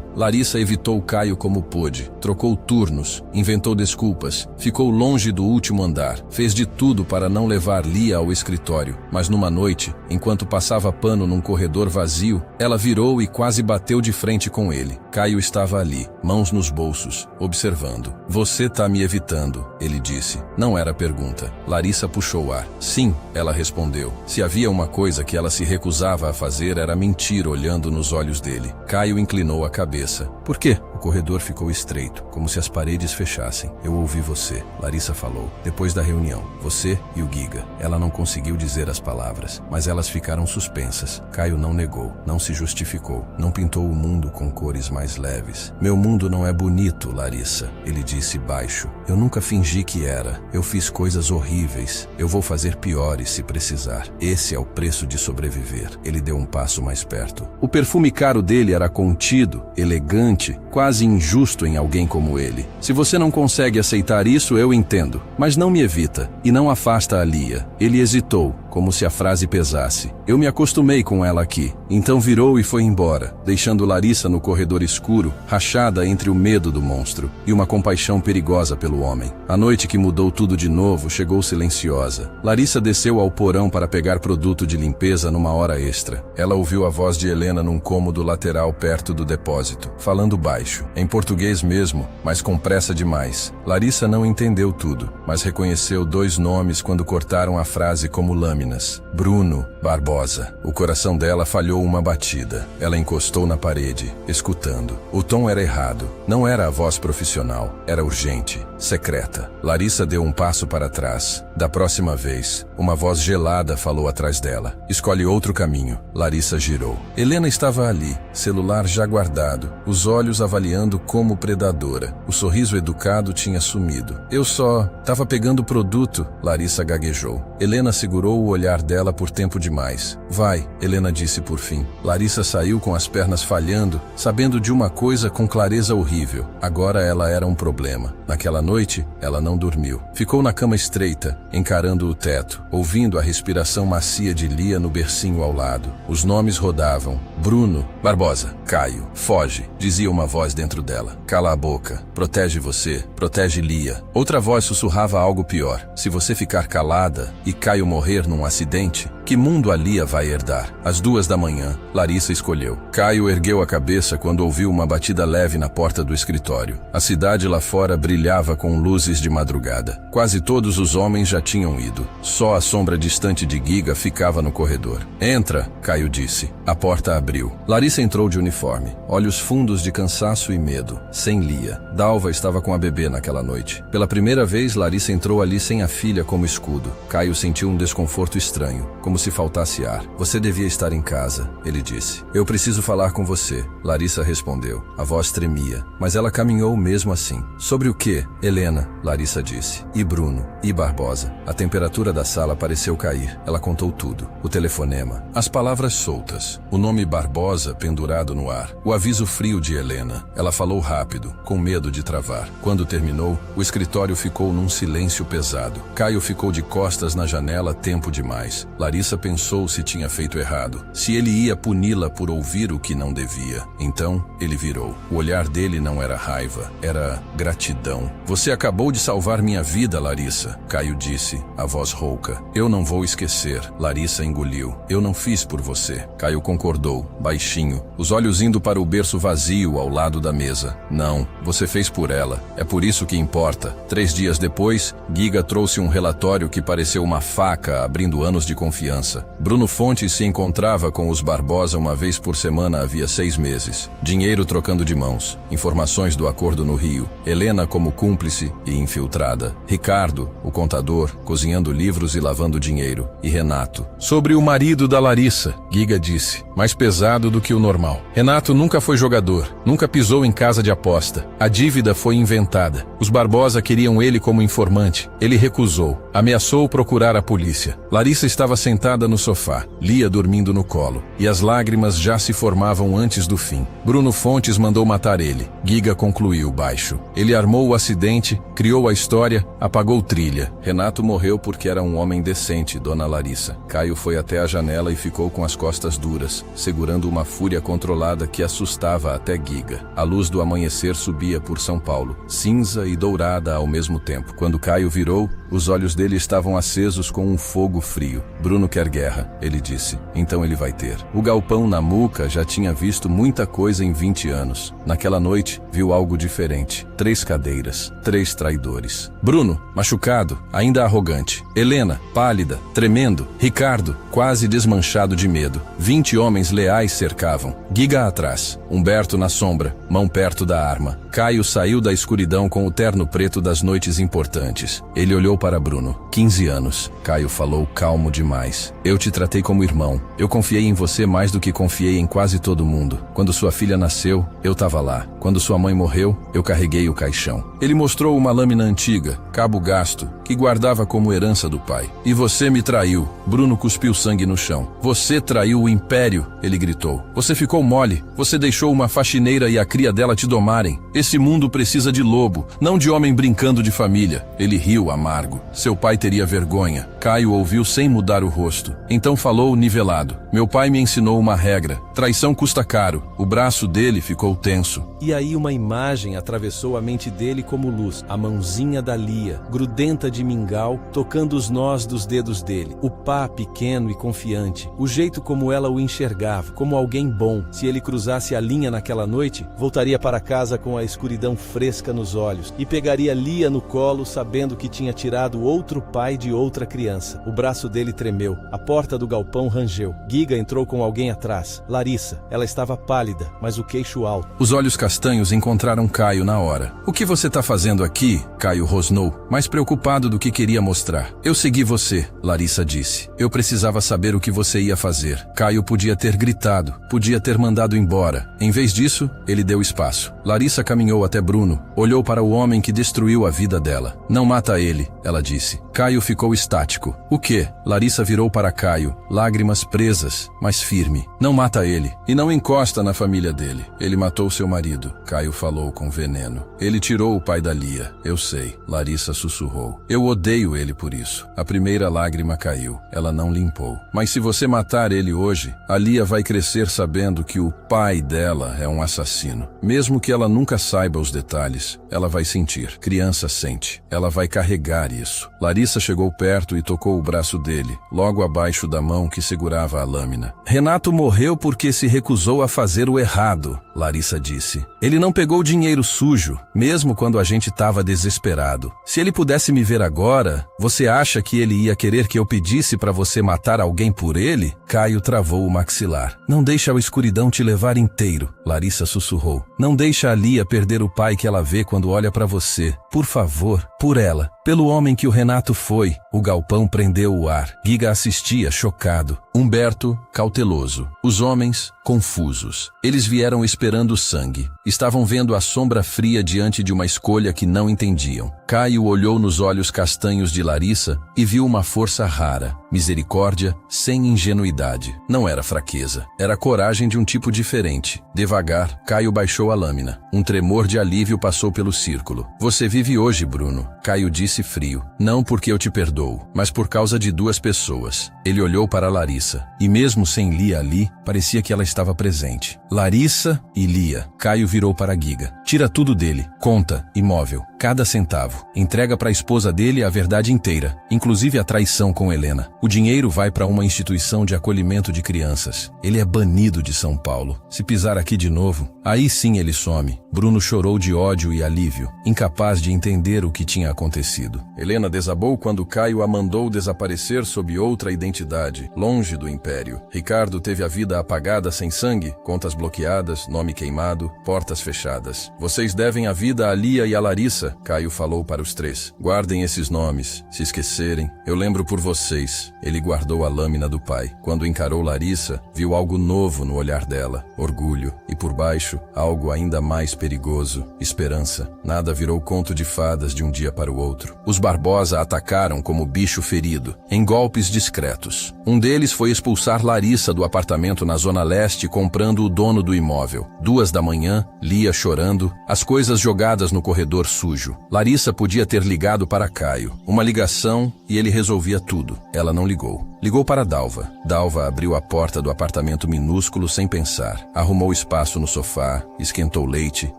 Larissa evitou Caio como pôde. Trocou turnos, inventou desculpas, ficou longe do último andar. Fez de tudo para não levar Lia ao escritório. Mas numa noite, enquanto passava pano num corredor vazio, ela virou e quase bateu de frente com ele. Caio estava ali, mãos nos bolsos, observando. Você tá me evitando, ele disse. Não era pergunta. Larissa puxou o ar. Sim, ela respondeu. Se havia uma coisa que ela se recusava a fazer era mentir olhando nos olhos dele. Caio inclinou a cabeça. Por quê? O corredor ficou estreito, como se as paredes fechassem. Eu ouvi você, Larissa falou, depois da reunião. Você e o Giga. Ela não conseguiu dizer as palavras, mas elas ficaram suspensas. Caio não negou, não se justificou, não pintou o mundo com cores mais leves. Meu mundo não é bonito, Larissa, ele disse baixo. Eu nunca fingi que era. Eu fiz coisas horríveis. Eu vou fazer piores se precisar. Esse é o preço de sobreviver. Ele deu um passo mais perto. O perfume caro dele era contido, elegante, quase injusto em alguém como ele. Se você não consegue aceitar isso, eu entendo. Mas não me evita e não afasta a Lia. Ele hesitou, como se a frase pesasse. Eu me acostumei com ela aqui. Então virou e foi embora, deixando Larissa no corredor escuro, rachada entre o medo do monstro e uma compaixão perigosa pelo homem. A noite que mudou tudo de novo chegou silenciosa. Larissa desceu ao porão para pegar produto de limpeza numa hora extra. Ela ouviu a voz de Helena num cômodo lateral perto do depósito, falando baixo, em português mesmo, mas com pressa demais. Larissa não entendeu tudo, mas reconheceu 2 nomes quando cortaram a frase como lâminas. Bruno Barbosa. O coração dela falhou uma batida. Ela encostou na parede, escutando. O tom era errado. Não era a voz profissional. Era urgente, secreta. Larissa deu um passo para trás. Da próxima vez, uma voz gelada falou atrás dela. Escolhe outro caminho. Larissa girou. Helena estava ali, celular já guardado, os olhos avaliando como predadora. O sorriso educado tinha sumido. Eu só tava pegando produto, Larissa gaguejou. Helena segurou o olhar dela por tempo demais. Vai, Helena disse por fim. Larissa saiu com as pernas falhando, sabendo de uma coisa com clareza horrível. Agora ela era um problema. Naquela noite, ela não dormiu. Ficou na cama estreita, encarando o teto, ouvindo a respiração macia de Lia no bercinho ao lado. Os nomes rodavam. Bruno Barbosa. Caio. Foge, dizia uma voz dentro dela. Cala a boca. Protege você. Protege Lia. Outra voz sussurrava algo pior. Se você ficar calada e Caio morrer num acidente, que mundo a Lia vai herdar? Às 2 da manhã, Larissa escolheu. Caio ergueu a cabeça quando ouviu uma batida leve na porta do escritório. A cidade lá fora brilhava com luzes de madrugada. Quase todos os homens já tinham ido. Só a sombra distante de Giga ficava no corredor. Entra, Caio disse. A porta abriu. Larissa entrou de uniforme, olhos fundos de cansaço e medo, sem Lia. Dalva estava com a bebê naquela noite. Pela primeira vez, Larissa entrou ali sem a filha como escudo. Caio sentiu um desconforto estranho, como se faltasse ar. Você devia estar em casa, ele disse. Eu preciso falar com você, Larissa respondeu. A voz tremia, mas ela caminhou mesmo assim. Sobre o quê, Helena? Larissa disse. E Bruno? E Barbosa? A temperatura da sala pareceu cair. Ela contou tudo. O telefonema. As palavras soltas. O nome Barbosa pendurado no ar. O aviso frio de Helena. Ela falou rápido, com medo de travar. Quando terminou, o escritório ficou num silêncio pesado. Caio ficou de costas na janela tempo demais. Larissa pensou se tinha feito errado, se ele ia puni-la por ouvir o que não devia. Então, ele virou. O olhar dele não era raiva, era gratidão. Você acabou de salvar minha vida, Larissa, Caio disse, a voz rouca. Eu não vou esquecer, Larissa engoliu. Eu não fiz por você. Caio concordou, baixinho, os olhos indo para o berço vazio ao lado da mesa. Não, você fez por ela. É por isso que importa. 3 dias depois, Giga trouxe um relatório que pareceu uma faca abrindo anos de confiança. Bruno Fontes se encontrava com os Barbosa uma vez por semana havia 6 meses. Dinheiro trocando de mãos. Informações do acordo no Rio. Helena como cúmplice e infiltrada. Ricardo, o contador, cozinhando livros e lavando dinheiro. E Renato. Sobre o marido da Larissa, Giga disse. Mais pesado do que o normal. Renato nunca foi jogador. Nunca pisou em casa de aposta. A dívida foi inventada. Os Barbosa queriam ele como informante. Ele recusou. Ameaçou procurar a polícia. Larissa estava sentada no sofá, Lia dormindo no colo, e as lágrimas já se formavam antes do fim. Bruno Fontes mandou matar ele. Giga concluiu baixo. Ele armou o acidente, criou a história, apagou trilha. Renato morreu porque era um homem decente, dona Larissa. Caio foi até a janela e ficou com as costas duras, segurando uma fúria controlada que assustava até Giga. A luz do amanhecer subia por São Paulo, cinza e dourada ao mesmo tempo. Quando Caio virou, os olhos dele estavam acesos com um fogo frio. Bruno quer guerra, ele disse. Então ele vai ter. O galpão Namuca já tinha visto muita coisa em 20 anos. Naquela noite, viu algo diferente. 3 cadeiras, 3 traidores. Bruno, machucado, ainda arrogante. Helena, pálida, tremendo. Ricardo, quase desmanchado de medo. 20 homens leais cercavam. Giga atrás. Humberto na sombra, mão perto da arma. Caio saiu da escuridão com o terno preto das noites importantes. Ele olhou para Bruno. 15 anos. Caio falou calmo demais. Eu te tratei como irmão. Eu confiei em você mais do que confiei em quase todo mundo. Quando sua filha nasceu, eu estava lá. Quando sua mãe morreu, eu carreguei o caixão. Ele mostrou uma lâmina antiga, cabo gasto, que guardava como herança do pai. E você me traiu. Bruno cuspiu sangue no chão. Você traiu o império, ele gritou. Você ficou mole. Você deixou uma faxineira e a cria dela te domarem. Esse mundo precisa de lobo, não de homem brincando de família. Ele riu amargo. Seu pai teria vergonha. Caio ouviu sem mudar o rosto. Então falou nivelado. Meu pai me ensinou uma regra. Traição custa caro. O braço dele ficou tenso.
E aí uma imagem atravessou a mente dele como luz. A mãozinha da Lia, grudenta de mingau, tocando os nós dos dedos dele. O pá pequeno e confiante. O jeito como ela o enxergava, como alguém bom. Se ele cruzasse a linha naquela noite, voltaria para casa com a escuridão fresca nos olhos e pegaria Lia no colo, sabendo que tinha tirado outro pai de outra criança. O braço dele tremeu. A porta do galpão rangeu. Giga entrou com alguém atrás. Larissa. Ela estava pálida, mas o queixo alto.
Os olhos castanhos encontraram Caio na hora. O que você está fazendo aqui? Caio rosnou, mais preocupado do que queria mostrar. Eu segui você, Larissa disse. Eu precisava saber o que você ia fazer. Caio podia ter gritado, podia ter mandado embora. Em vez disso, ele deu espaço. Larissa caminhou até Bruno, olhou para o homem que destruiu a vida dela. Não mata ele, ela disse. Caio ficou estático. O quê? Larissa virou para Caio, lágrimas presas, mas firme. Não mata ele. E não encosta na família dele. Ele matou seu marido. Caio falou com veneno. Ele tirou o pai da Lia. Eu sei. Larissa sussurrou. Eu odeio ele por isso. A primeira lágrima caiu. Ela não limpou. Mas se você matar ele hoje, a Lia vai crescer sabendo que o pai dela é um assassino. Mesmo que ela nunca saiba os detalhes, ela vai sentir. Criança sente. Ela vai carregar isso. Larissa chegou perto e tocou o braço dele, logo abaixo da mão que segurava a lâmina. Renato morreu porque se recusou a fazer o errado, Larissa disse. Ele não pegou dinheiro sujo, mesmo quando a gente estava desesperado. Se ele pudesse me ver agora, você acha que ele ia querer que eu pedisse para você matar alguém por ele? Caio travou o maxilar. Não deixa a escuridão te levar inteiro, Larissa sussurrou. Não deixa a Lia perder o pai que ela vê quando olha para você. Por favor, por ela. Pelo homem que o Renato foi. O galpão prendeu o ar. Giga assistia, chocado. Humberto, cauteloso. Os homens, confusos. Eles vieram esperando sangue. Estavam vendo a sombra fria diante de uma escolha que não entendiam. Caio olhou nos olhos castanhos de Larissa e viu uma força rara. Misericórdia sem ingenuidade. Não era fraqueza. Era coragem de um tipo diferente. Devagar, Caio baixou a lâmina. Um tremor de alívio passou pelo círculo. Você vive hoje, Bruno. Caio disse frio. Não porque eu te perdoo, mas por causa de 2 pessoas. Ele olhou para Larissa. E mesmo sem Lia ali, parecia que ela estava presente. Larissa e Lia. Caio virou para Giga. Tira tudo dele. Conta, imóvel, cada centavo. Entrega para a esposa dele a verdade inteira, inclusive a traição com Helena. O dinheiro vai para uma instituição de acolhimento de crianças. Ele é banido de São Paulo. Se pisar aqui de novo, aí sim ele some. Bruno chorou de ódio e alívio, incapaz de entender o que tinha acontecido. Helena desabou quando Caio a mandou desaparecer sob outra identidade, longe do império. Ricardo teve a vida apagada sem sangue, contas bloqueadas, nome queimado, portas fechadas. Vocês devem a vida a Lia e a Larissa, Caio falou para os 3. Guardem esses nomes. Se esquecerem, eu lembro por vocês. Ele guardou a lâmina do pai. Quando encarou Larissa, viu algo novo no olhar dela. Orgulho. E por baixo, algo ainda mais perigoso. Esperança. Nada virou conto de fadas de um dia para o outro. Os Barbosa atacaram como bicho ferido, em golpes discretos. Um deles foi expulsar Larissa do apartamento na Zona Leste comprando o dono do imóvel. 2 da manhã, Lia chorando, as coisas jogadas no corredor sujo. Larissa podia ter ligado para Caio. Uma ligação e ele resolvia tudo. Ela não ligou. Ligou para Dalva. Dalva abriu a porta do apartamento minúsculo sem pensar. Arrumou espaço no sofá, esquentou leite,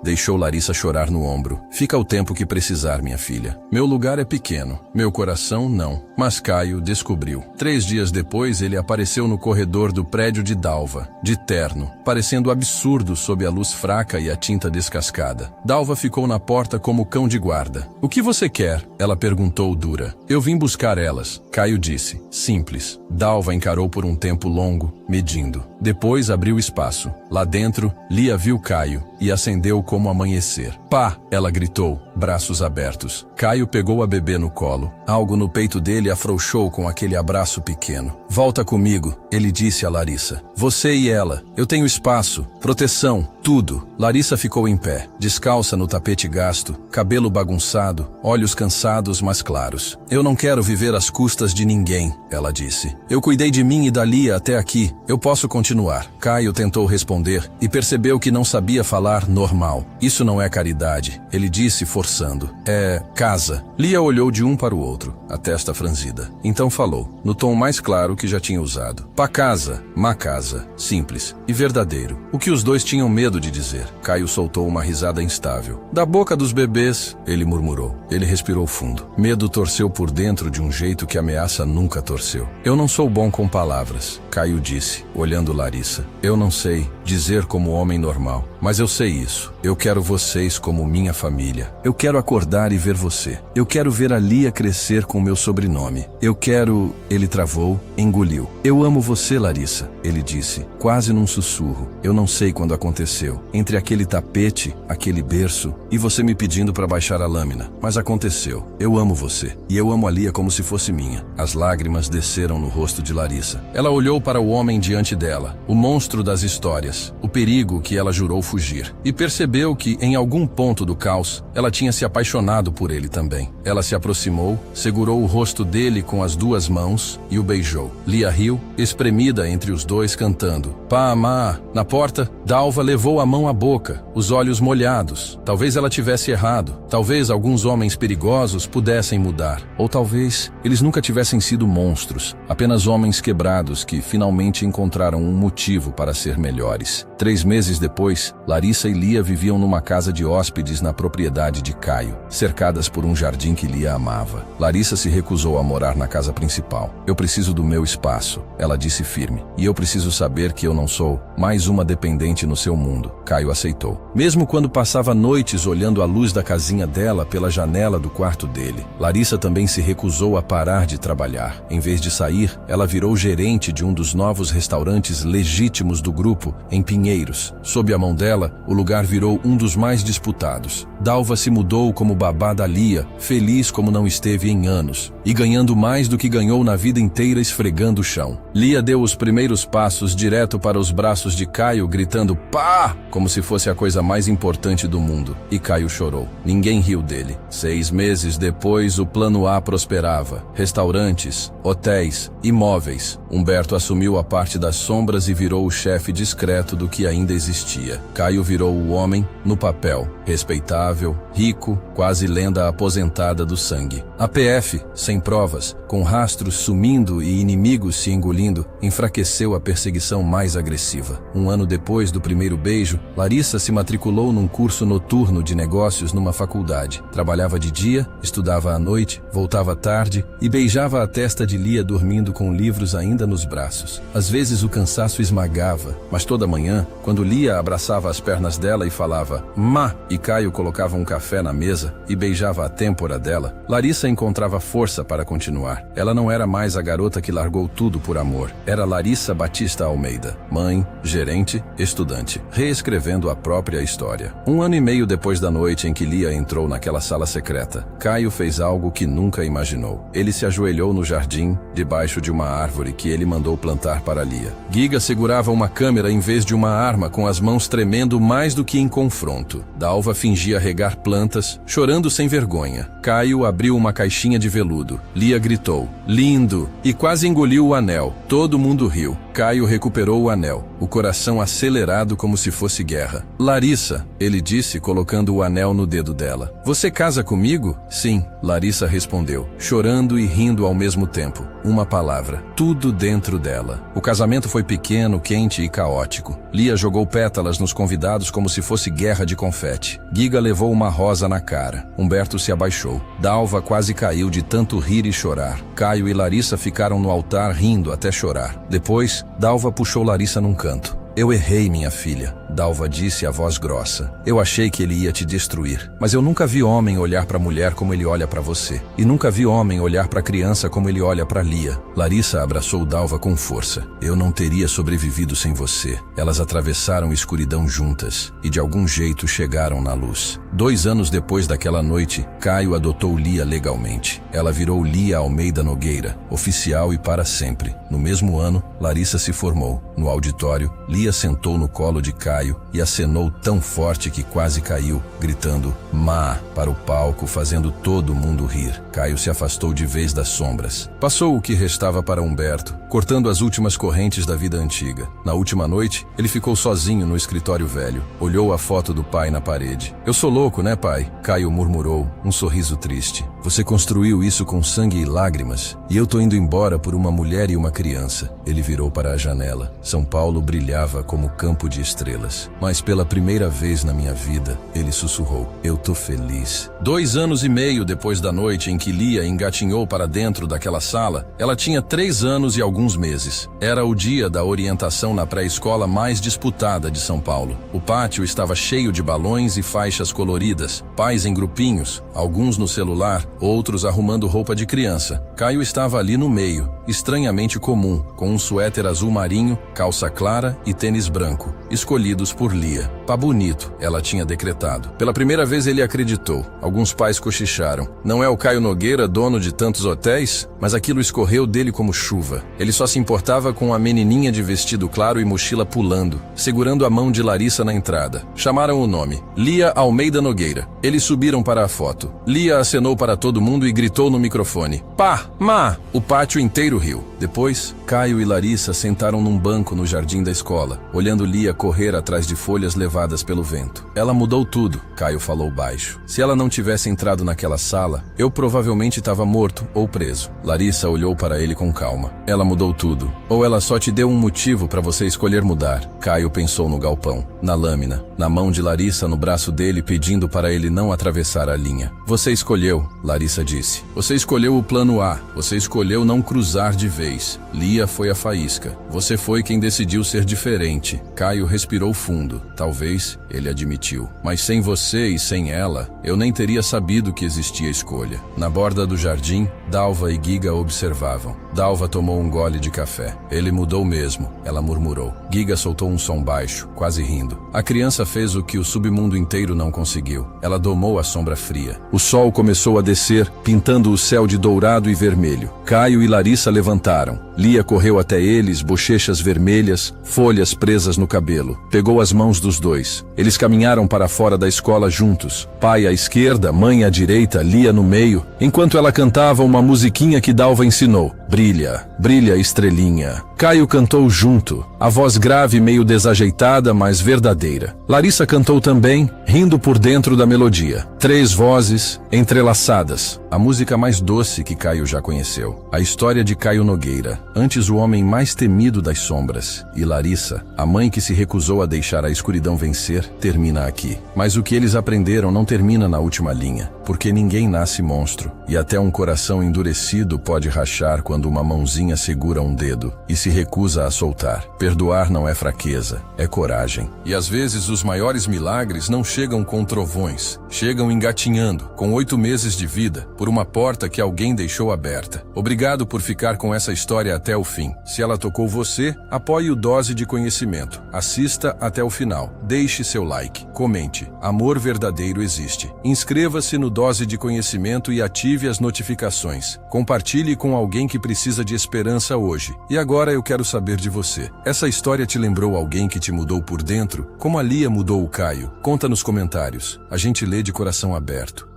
deixou Larissa chorar no ombro. Fica o tempo que precisar, minha filha. Meu lugar é pequeno, meu coração não. Mas Caio descobriu. 3 dias depois, ele apareceu no corredor do prédio de Dalva, de terno, parecendo absurdo sob a luz fraca e a tinta descascada. Dalva ficou na porta como cão de guarda. O que você quer? Ela perguntou dura. Eu vim buscar elas. Caio disse. Simples. Dalva encarou por um tempo longo, medindo. Depois abriu espaço. Lá dentro, Lia viu Caio e acendeu como amanhecer. Pá! Ela gritou, braços abertos. Caio pegou a bebê no colo. Algo no peito dele afrouxou com aquele abraço pequeno. Volta comigo, ele disse a Larissa. Você e ela. Eu tenho espaço, proteção, tudo. Larissa ficou em pé, descalça no tapete gasto, cabelo bagunçado, olhos cansados mas claros. Eu não quero viver às custas de ninguém, ela disse. Eu cuidei de mim e da Lia até aqui. Eu posso continuar. Caio tentou responder e percebeu que não sabia falar normal. Isso não é caridade, ele disse forçando. É casa. Lia olhou de um para o outro, a testa franzida. Então falou, no tom mais claro que já tinha usado. Pá casa, má casa, simples e verdadeiro. O que os dois tinham medo de dizer. Caio soltou uma risada instável. Da boca dos bebês, ele murmurou. Ele respirou fundo. Medo torceu por dentro de um jeito que a ameaça nunca torceu. Eu não sou bom com palavras, Caio disse, olhando Larissa. Eu não sei dizer como homem normal, mas eu sei isso. Eu quero vocês como minha família. Eu quero acordar e ver você. Eu quero ver a Lia crescer com meu sobrenome. Eu quero... Ele travou, engoliu. Eu amo você, Larissa, ele disse, quase num sussurro. Eu não sei quando aconteceu. Entre aquele tapete, aquele berço, e você me pedindo para baixar a lâmina. Mas aconteceu. Eu amo você. E eu amo a Lia como se fosse minha. As lágrimas desceram no rosto de Larissa. Ela olhou para o homem diante dela, o monstro das histórias, o perigo que ela jurou fugir. E percebeu que, em algum ponto do caos, ela tinha se apaixonado por ele também. Ela se aproximou, segurou o rosto dele com as 2 mãos e o beijou. Lia riu, espremida entre os dois, cantando. Pá, má. Na porta, Dalva levou a mão à boca, os olhos molhados. Talvez ela tivesse errado. Talvez alguns homens perigosos pudessem mudar. Ou talvez eles nunca tivessem sido monstros, apenas homens quebrados que finalmente encontraram um motivo para ser melhores. 3 meses depois, Larissa e Lia viviam numa casa de hóspedes na propriedade de Caio, cercadas por um jardim que Lia amava. Larissa se recusou a morar na casa principal. Eu preciso do meu espaço, ela disse firme. E eu preciso saber que eu não sou mais uma dependente no seu mundo. Caio aceitou. Mesmo quando passava noites olhando a luz da casinha dela pela janela do quarto dele, Larissa também se recusou a parar de trabalhar. Em vez de sair, ela virou gerente de um dos novos restaurantes legítimos do grupo, em Pinheiros. Sob a mão dela, o lugar virou um dos mais disputados. Dalva se mudou como babá da Lia, feliz como não esteve em anos, e ganhando mais do que ganhou na vida inteira esfregando o chão. Lia deu os primeiros passos direto para os braços de Caio, gritando pá, como se fosse a coisa mais importante do mundo. E Caio chorou. Ninguém riu dele. 6 meses depois, o plano A prosperava. Restaurantes, hotéis, imóveis. Humberto assumiu a parte das sombras e virou o chefe discreto do que ainda existia. Caio virou o homem no papel, respeitável, rico, quase lenda aposentada do sangue. A PF, sem provas, com rastros sumindo e inimigos se engolindo, enfraqueceu a perseguição mais agressiva. 1 ano depois do primeiro beijo, Larissa se matriculou num curso noturno de negócios numa faculdade. Trabalhava de dia, estudava à noite, voltava tarde e beijava a testa de Lia dormindo com livros ainda nos braços. Às vezes o cansaço esmagava, mas toda manhã, quando Lia abraçava as pernas dela e falava má, e Caio colocava um café na mesa e beijava a têmpora dela, Larissa encontrava força para continuar. Ela não era mais a garota que largou tudo por amor. Era Larissa Batista Almeida, mãe, gerente, estudante, reescrevendo a própria história. 1 ano e meio depois da noite em que Lia entrou naquela sala secreta, Caio fez algo que nunca imaginou. Ele se ajoelhou no jardim, debaixo de uma árvore que ele mandou plantar para Lia. Giga segurava uma câmera em vez de uma arma, com as mãos tremendo mais do que em confronto. Dalva fingia regar plantas, chorando sem vergonha. Caio abriu uma caixinha de veludo. Lia gritou, lindo, e quase engoliu o anel. Todo mundo riu. Caio recuperou o anel, o coração acelerado como se fosse guerra. Larissa, ele disse, colocando o anel no dedo dela. Você casa comigo? Sim, Larissa respondeu, chorando e rindo ao mesmo tempo. Uma palavra, tudo dentro dela. O casamento foi pequeno, quente e caótico. Lia jogou pétalas nos convidados como se fosse guerra de confete. Giga levou uma rosa na cara. Humberto se abaixou. Dalva quase caiu de tanto rir e chorar. Caio e Larissa ficaram no altar rindo até chorar. Depois, Dalva puxou Larissa num canto. Eu errei, minha filha, Dalva disse a voz grossa. Eu achei que ele ia te destruir, mas eu nunca vi homem olhar para a mulher como ele olha para você. E nunca vi homem olhar para a criança como ele olha para Lia. Larissa abraçou Dalva com força. Eu não teria sobrevivido sem você. Elas atravessaram a escuridão juntas e de algum jeito chegaram na luz. 2 anos depois daquela noite, Caio adotou Lia legalmente. Ela virou Lia Almeida Nogueira, oficial e para sempre. No mesmo ano, Larissa se formou. No auditório, Lia sentou no colo de Caio e acenou tão forte que quase caiu, gritando "Má" para o palco, fazendo todo mundo rir. Caio se afastou de vez das sombras. Passou o que restava para Humberto, cortando as últimas correntes da vida antiga. Na última noite, ele ficou sozinho no escritório velho. Olhou a foto do pai na parede. Eu sou louco, né, pai? Caio murmurou, um sorriso triste. Você construiu isso com sangue e lágrimas, e eu tô indo embora por uma mulher e uma criança. Ele virou para a janela. São Paulo brilhava como campo de estrelas. Mas pela primeira vez na minha vida, ele sussurrou, eu tô feliz. 2 anos e meio depois da noite em que Lia engatinhou para dentro daquela sala, ela tinha 3 anos e alguns meses. Era o dia da orientação na pré-escola mais disputada de São Paulo. O pátio estava cheio de balões e faixas coloridas, pais em grupinhos, alguns no celular, outros arrumando roupa de criança. Caio estava ali no meio, estranhamente comum, com um suéter azul marinho, calça clara e tênis branco, escolhidos por Lia. Tá bonito, ela tinha decretado. Pela primeira vez ele acreditou. Alguns pais cochicharam. Não é o Caio Nogueira, dono de tantos hotéis? Mas aquilo escorreu dele como chuva. Ele só se importava com a menininha de vestido claro e mochila pulando, segurando a mão de Larissa na entrada. Chamaram o nome, Lia Almeida Nogueira. Eles subiram para a foto. Lia acenou para todo mundo e gritou no microfone. Pá, má! O pátio inteiro riu. Depois, Caio e Larissa sentaram num banco no jardim da escola, olhando Lia correr atrás de folhas levadas pelo vento. Ela mudou tudo, Caio falou baixo. Se ela não tivesse entrado naquela sala, eu provavelmente estava morto ou preso. Larissa olhou para ele com calma. Ela mudou tudo. Ou ela só te deu um motivo para você escolher mudar. Caio pensou no galpão, na lâmina, na mão de Larissa, no braço dele, pedindo para ele não atravessar a linha. Você escolheu, Larissa disse. Você escolheu o plano A. Você escolheu não cruzar de vez. Lia foi a faísca. Você foi quem decidiu ser diferente. Caio respirou fundo. Talvez, ele admitiu. Mas sem você e sem ela, eu nem teria sabido que existia escolha. Na borda do jardim, Dalva e Giga observavam. Dalva tomou um gole de café. Ele mudou mesmo, ela murmurou. Giga soltou um som baixo, quase rindo. A criança fez o que o submundo inteiro não conseguiu. Ela domou a sombra fria. O sol começou a descer, pintando o céu de dourado e vermelho. Caio e Larissa levantaram. Lia correu até eles, bochechas vermelhas, folhas presas no cabelo. Pegou as mãos dos dois. Eles caminharam para fora da escola juntos. Pai à esquerda, mãe à direita, Lia no meio, enquanto ela cantava uma musiquinha que Dalva ensinou. Brilha, brilha estrelinha. Caio cantou junto, a voz grave meio desajeitada, mas verdadeira. Larissa cantou também, rindo por dentro da melodia. 3 vozes, entrelaçadas. A música mais doce que Caio já conheceu. A história de Caio Nogueira, antes o homem mais temido das sombras. E Larissa, a mãe que se recusou a deixar a escuridão vencer, termina aqui. Mas o que eles aprenderam não termina na última linha, porque ninguém nasce monstro. E até um coração endurecido pode rachar quando uma mãozinha segura um dedo e se recusa a soltar. Perdoar não é fraqueza, é coragem. E às vezes os maiores milagres não chegam com trovões, chegam engatinhando, com 8 meses de vida, por uma porta que alguém deixou aberta. Obrigado por ficar com essa história até o fim. Se ela tocou você, apoie o Dose de Conhecimento. Assista até o final. Deixe seu like. Comente. Amor verdadeiro existe. Inscreva-se no Dose de Conhecimento e ative as notificações. Compartilhe com alguém que precisa de esperança hoje. E agora eu quero saber de você. Essa história te lembrou alguém que te mudou por dentro? Como a Lia mudou o Caio? Conta nos comentários. A gente lê de coração aberto.